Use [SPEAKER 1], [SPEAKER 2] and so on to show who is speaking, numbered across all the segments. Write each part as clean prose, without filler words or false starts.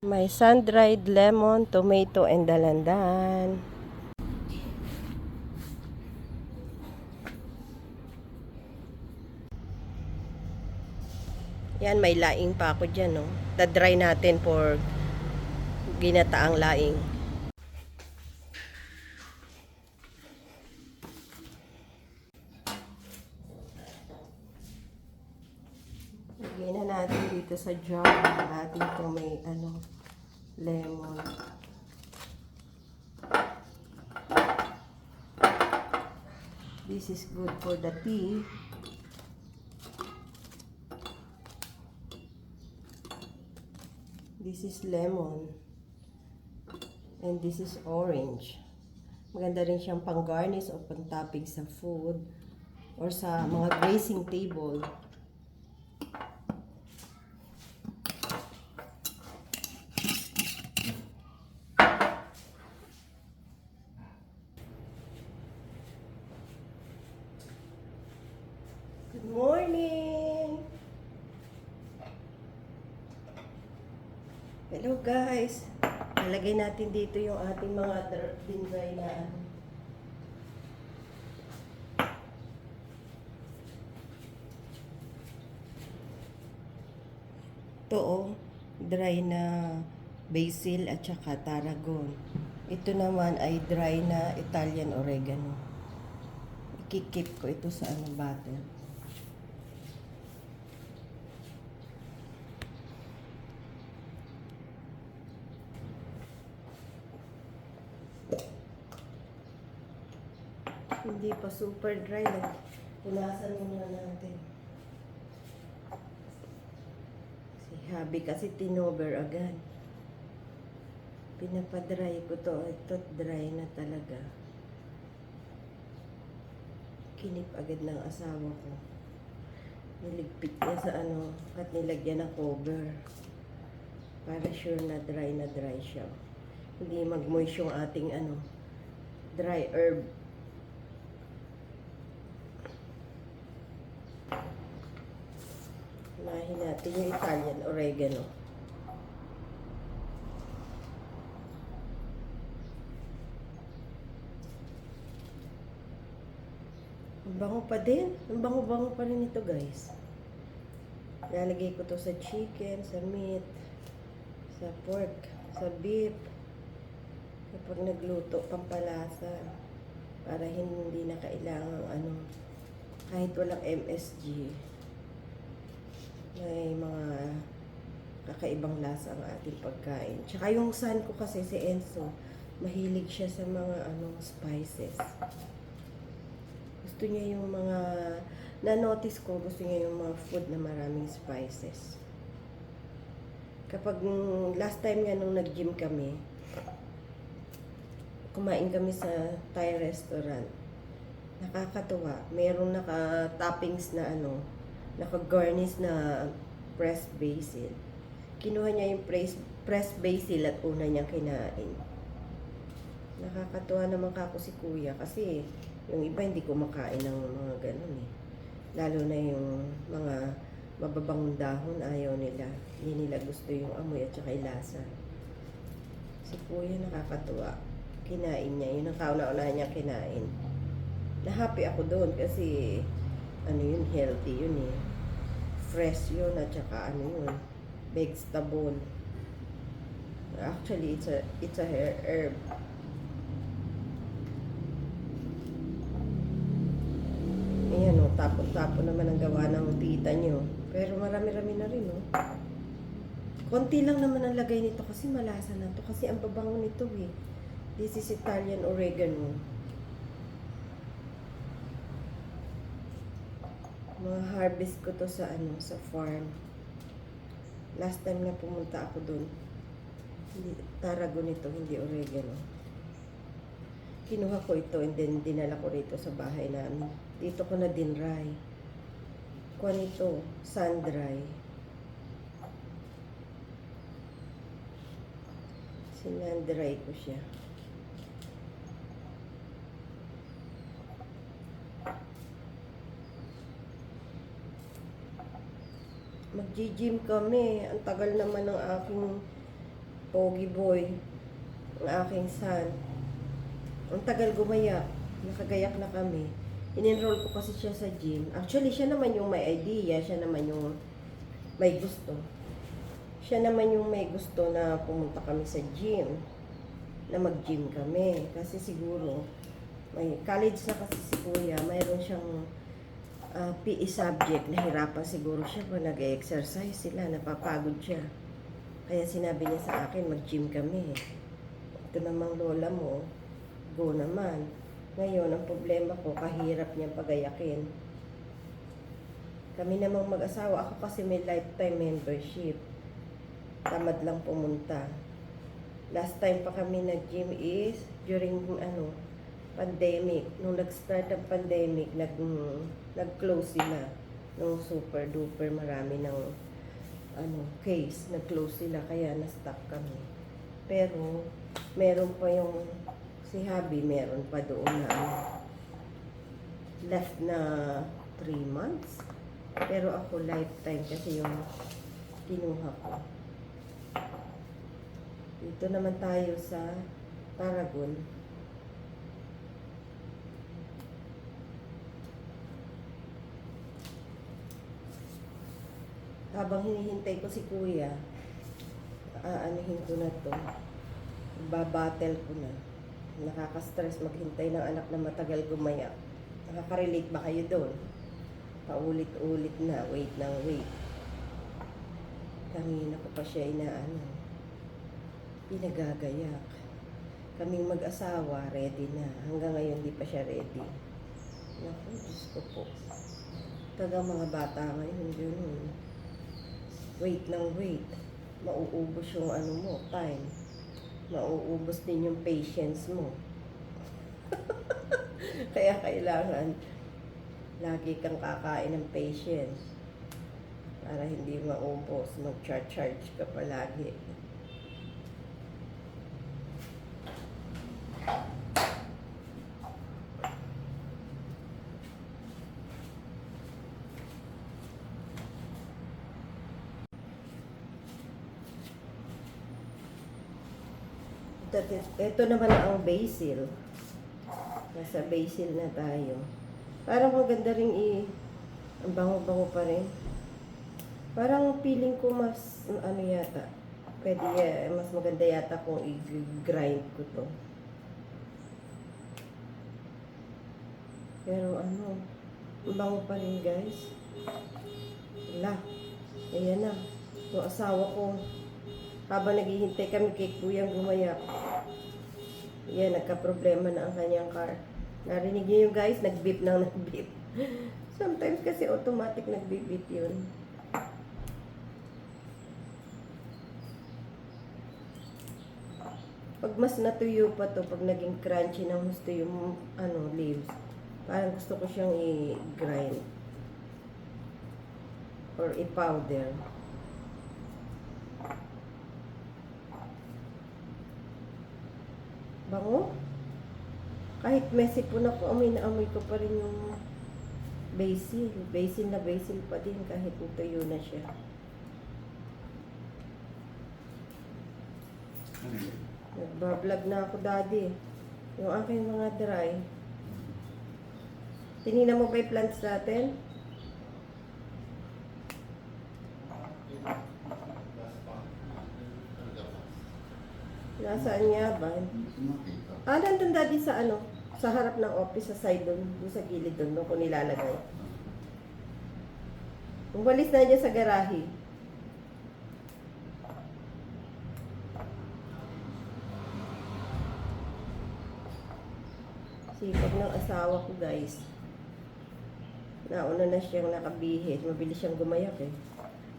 [SPEAKER 1] May sun-dried lemon, tomato, and dalandan. Yan, may laing pa ako dyan, no? Da-dry natin for ginataang laing. Lagyan na natin dito sa jar natin ito may lemon. This is good for the tea. This is lemon. And this is orange. Maganda rin siyang pang-garnish o pang-topping sa food or sa mga grazing table. Good morning! Hello guys! Nalagay natin dito yung ating mga dry na ito dry na basil at saka tarragon. Ito naman ay dry na Italian oregano. Ikikip ko ito sa bottle. Hindi pa super dry lang. Punasan muna natin. Si Habi kasi tinover agad. Pinapadry ko to. Ito dry na talaga. Kinip agad ng asawa ko. Niligpit niya sa at nilagyan ng cover. Para sure na dry siya. Hindi mag-moist yung ating dry herb. Unahin natin yung Italian oregano. Ang bango pa din. Ang bango-bango pa rin ito guys. Lalagay ko to sa chicken, sa meat, sa pork, sa beef. Kapag nagluto, pampalasa. Para hindi na kailangan kahit walang MSG. May mga kakaibang lasa ang ating pagkain. Tsaka yung son ko kasi, si Enzo, mahilig siya sa mga spices. Gusto niya yung mga, na-notice ko, gusto niya yung mga food na maraming spices. Kapag last time nga nung nag-gym kami, kumain kami sa Thai restaurant. Nakakatuwa. Merong naka-toppings na naka-garnish na pressed basil. Kinuha niya yung pressed basil at una niyang kinain. Nakakatuwa naman kako si kuya kasi yung iba hindi kumakain ng mga ganun eh. Lalo na yung mga mababangong dahon, ayaw nila. Hindi nila gusto yung amoy at saka lasa. Si kuya nakakatuwa. Kinain niya. Yun ang kauna-unahan niya kinain. Na-happy ako doon kasi yun, healthy yun eh. Fresh yun at saka yun, vegetable. Actually, it's a herb. Ayan o, tapon-tapon naman ang gawa ng tita nyo. Pero marami-rami na rin o. Konti lang naman ang lagay nito kasi malasa na to. Kasi ang babango nito eh. This is Italian oregano. Mga harvest ko to sa sa farm. Last time na pumunta ako doon. Hindi tarragon ito, hindi oregano. Kinuha ko ito and then dinala ko rito sa bahay namin. Dito ko na dinray. Kuha nito, sun dry. Sinandry ko siya. Mag-gym kami. Ang tagal naman ng aking Pogi boy, ang aking son. Ang tagal gumayak. Nakagayak na kami. In-enroll ko kasi siya sa gym. Actually, siya naman yung may idea. Siya naman yung may gusto. Siya naman yung may gusto na pumunta kami sa gym. Na mag-gym kami. Kasi siguro, may college na kasi si Kuya. Mayroon siyang PE subject. Nahirapan siguro siya pag nag-exercise sila. Napapagod siya. Kaya sinabi niya sa akin, mag-gym kami. Ito namang lola mo, go naman. Ngayon, ang problema ko, kahirap niyang pagayakin. Kami namang mag-asawa, ako kasi may lifetime membership. Tamad lang pumunta. Last time pa kami nag-gym is during pandemic. Nung nag-start ang pandemic, nag-close sila. Nung super duper marami ng case, nag-close sila kaya na-stop kami. Pero meron pa yung si Habi, meron pa doon na left na 3 months. Pero ako lifetime kasi yung kinuha ko. Dito naman tayo sa Paragon. Habang hinihintay ko si Kuya, aanuhin ko na to. Babattle ko na. Nakaka-stress maghintay ng anak na matagal gumayak. Nakaka-relate ba kayo doon? Paulit-ulit na, wait ng wait. Kanina ko pa siya pinagagayak. Kaming mag-asawa, ready na. Hanggang ngayon di pa siya ready. Naku, Diyos ko po. Tagang mga bata ngayon, gano'n. Wait ng wait. Mauubos yung time. Mauubos din yung patience mo. Kaya kailangan lagi kang kakain ng patience para hindi maubos. Mag-charge ka palagi. Ito naman ang basil. Nasa basil na tayo. Parang maganda rin ang bango-bango pa rin. Parang feeling ko mas yata. Pwede mas maganda yata kung i-grind ko to. Pero ang bango pa rin, guys. Wala. Ayan na. Yung asawa ko, habang naghihintay kami kay Kuyang gumayak, yan, nagka-problema na ang kanyang car. Narinig niyo yung guys, nag-beep nang nag-beep. Sometimes kasi automatic nag-beep yun. Pag mas natuyo pa to, pag naging crunchy ng gusto yung leaves, parang gusto ko siyang i-grind or i-powder. Bango. Kahit messy po na po, amoy na amoy ko pa rin yung basil. Basil na basil pa din kahit tuyo na siya. Nagbablog na ako, daddy. Yung aking mga dry. Tinignan mo ba yung plants natin? Nasaan niya ba? Nandun daddy sa sa harap ng office, sa side doon sa gilid doon ko nilalagay. Umalis na niya sa garahe. Sipag ng asawa ko, guys. Nauna na siyang nakabihis. Mabilis siyang gumayak eh.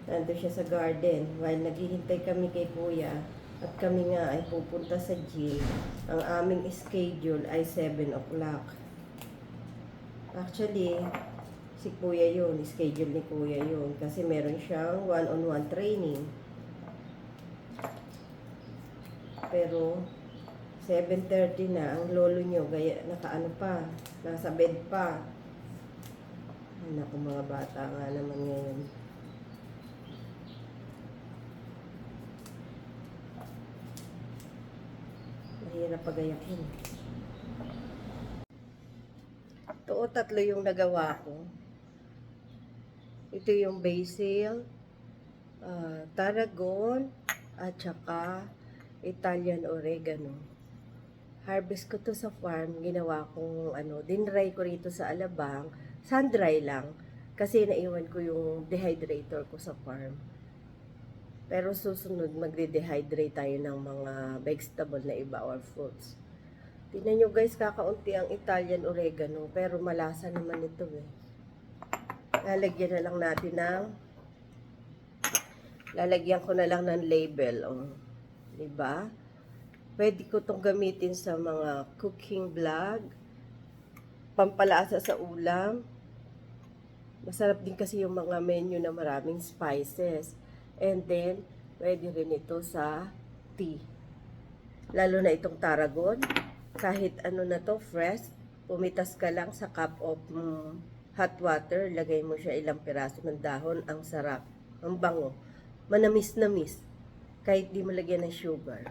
[SPEAKER 1] Nandun siya sa garden. While naghihintay kami kay Kuya, at kami nga ay pupunta sa gym. Ang aming schedule ay 7 o'clock. Actually, si Kuya yun. Schedule ni Kuya yun. Kasi meron siyang one-on-one training. Pero, 7:30 na. Ang lolo nyo, nakaano pa. Nasa bed pa. Ay, naku, mga bata nga naman ngayon. Mahirap pagayakin. Ito, tatlo yung nagawa ko. Ito yung basil, tarragon, at saka Italian oregano. Harvest ko to sa farm, ginawa kong dinry ko rito sa alabang, sun-dry lang, kasi naiwan ko yung dehydrator ko sa farm. Pero susunod, magde-dehydrate tayo ng mga vegetable na iba or fruits. Tingnan nyo guys, kakaunti ang Italian oregano, pero malasa naman ito eh. Lalagyan ko na lang ng label, oh. 'Di ba? Pwede ko tong gamitin sa mga cooking vlog, pampalasa sa ulam. Masarap din kasi yung mga menu na maraming spices. And then, pwede rin ito sa tea. Lalo na itong tarragon. Kahit ano na to, fresh, pumitas ka lang sa cup of hot water, lagay mo siya ilang piraso ng dahon, ang sarap. Ang bango. Manamis-namis. Kahit di mo lagyan ng sugar.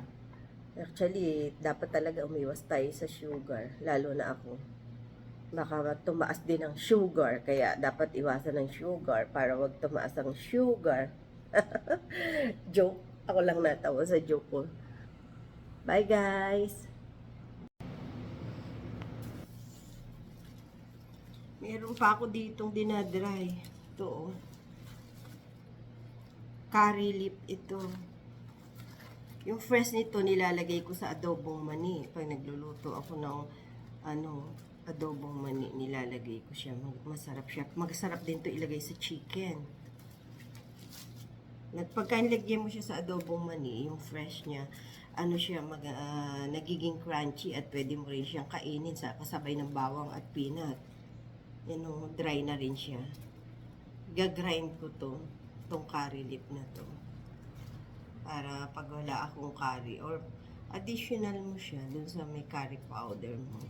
[SPEAKER 1] Actually, dapat talaga umiwas tayo sa sugar. Lalo na ako. Baka tumaas din ang sugar. Kaya dapat iwasan ng sugar para wag tumaas ang sugar. Joke. Ako lang natawa sa joke ko. Bye guys! Meron pa ako ditong dinadry. Ito oh. Curry leaf ito. Yung fresh nito nilalagay ko sa adobong mani. Pag nagluluto ako ng adobong mani, nilalagay ko siya. Masarap siya. Masarap din to ilagay sa chicken. Pagka nilagyan mo siya sa adobong mani, yung fresh niya, nagiging crunchy at pwede mo rin siyang kainin sa kasabay ng bawang at peanut. Yan o, dry na rin siya. Gagrind ko tong curry leaf na to. Para pag wala akong curry or additional mo siya dun sa may curry powder mo.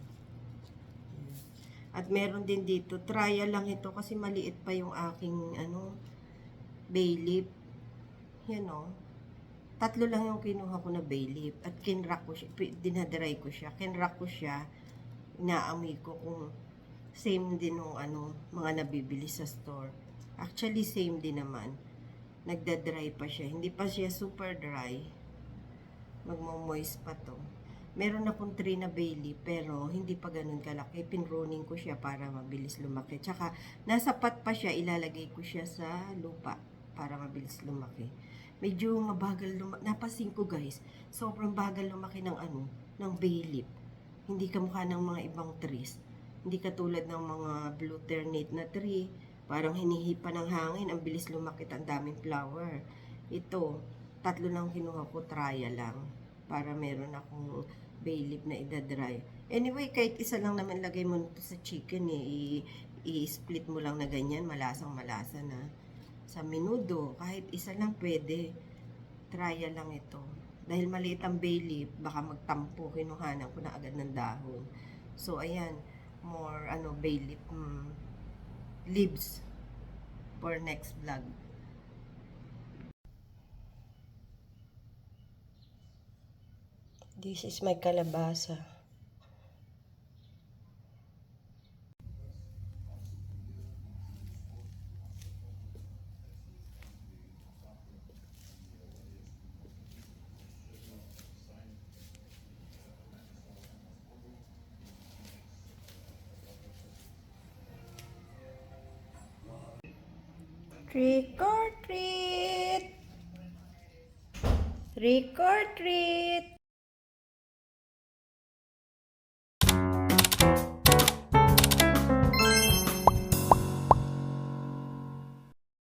[SPEAKER 1] At meron din dito, trial lang ito kasi maliit pa yung aking bay leaf. Yan o. 3 lang yung kinuha ko na bay leaf at kinrack ko siya, dinadry ko siya. Kinrack ko siya, inaamoy ko kung same din nung mga nabibili sa store. Actually, same din naman. Nagda-dry pa siya. Hindi pa siya super dry. Magmo-moist pa to. Meron akong 3 na bay leaf, pero hindi pa ganun kalaki. Pinruning ko siya para mabilis lumaki. Tsaka, nasa pot pa siya, ilalagay ko siya sa lupa para mabilis lumaki. Medyo mabagal lumaki. Napasin ko guys, sobrang bagal lumaki ng bay leaf. Hindi kamukha ng mga ibang trees. Hindi katulad ng mga blue ternate na tree. Parang hinihipa ng hangin, ang bilis lumakit, ang daming flower. Ito, 3 lang kinuha ko, trial lang. Para meron akong bay leaf na idadry. Anyway, kahit isa lang naman lagay mo nito sa chicken i-split mo lang na ganyan, malasang-malasa na. Sa menudo, kahit isa lang pwede. Trial lang ito. Dahil maliit ang bay leaf, baka magtampo, kinuhanan ko na agad ng dahon. So, ayan, more bay leaf leaves for next vlog. This is my kalabasa. Trick or treat! Trick or treat!